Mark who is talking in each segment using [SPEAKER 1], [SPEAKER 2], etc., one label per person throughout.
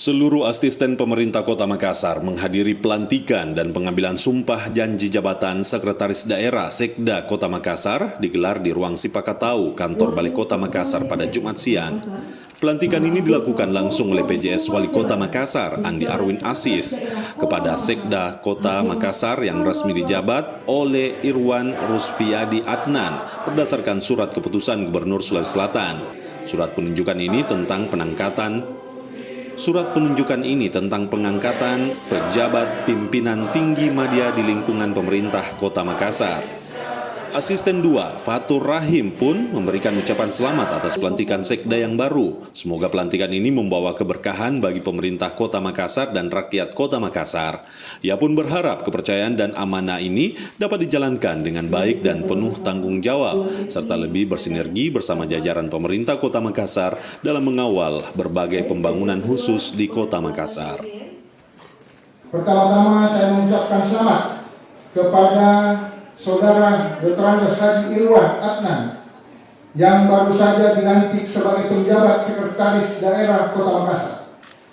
[SPEAKER 1] Seluruh asisten pemerintah Kota Makassar menghadiri pelantikan dan pengambilan sumpah janji jabatan Sekretaris Daerah Sekda Kota Makassar digelar di Ruang Sipakatau, Kantor Balai Kota Makassar pada Jumat siang. Pelantikan ini dilakukan langsung oleh PJS Wali Kota Makassar, Andi Arwin Asis, kepada Sekda Kota Makassar yang resmi dijabat oleh Irwan Rusfiadi Adnan berdasarkan surat keputusan Gubernur Sulawesi Selatan. Surat penunjukan ini tentang pengangkatan pejabat pimpinan tinggi media di lingkungan pemerintah Kota Makassar. Asisten 2, Fatur Rahim pun memberikan ucapan selamat atas pelantikan Sekda yang baru. Semoga pelantikan ini membawa keberkahan bagi pemerintah Kota Makassar dan rakyat Kota Makassar. Ia pun berharap kepercayaan dan amanah ini dapat dijalankan dengan baik dan penuh tanggung jawab, serta lebih bersinergi bersama jajaran pemerintah Kota Makassar dalam mengawal berbagai pembangunan khusus di Kota Makassar.
[SPEAKER 2] Pertama-tama saya mengucapkan selamat kepada Saudara Dr. Andes Haji Irwan Adnan yang baru saja dilantik sebagai penjabat Sekretaris Daerah Kota Makassar.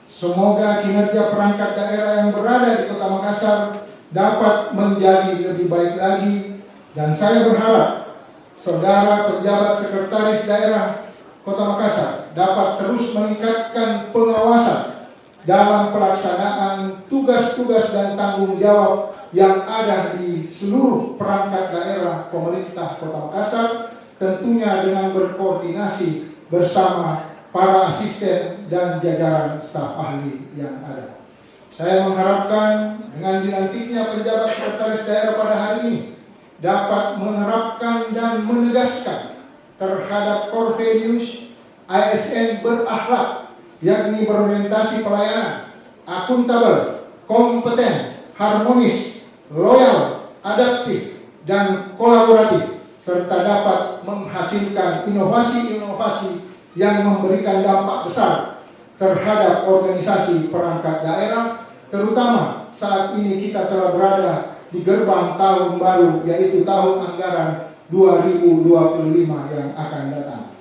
[SPEAKER 2] Semoga kinerja perangkat daerah yang berada di Kota Makassar dapat menjadi lebih baik lagi, dan saya berharap Saudara penjabat Sekretaris Daerah Kota Makassar dapat terus meningkatkan pengawasan dalam pelaksanaan tugas-tugas dan tanggung jawab yang ada di seluruh perangkat daerah pemerintah Kota Makassar, tentunya dengan berkoordinasi bersama para asisten dan jajaran staf ahli yang ada. Saya mengharapkan dengan dilantiknya penjabat Sekretaris Daerah pada hari ini dapat menerapkan dan menegaskan terhadap core values ASN berakhlak, yakni berorientasi pelayanan, akuntabel, kompeten, harmonis, loyal, adaptif, dan kolaboratif, serta dapat menghasilkan inovasi-inovasi yang memberikan dampak besar terhadap organisasi perangkat daerah, terutama saat ini kita telah berada di gerbang tahun baru, yaitu tahun anggaran 2025 yang akan datang.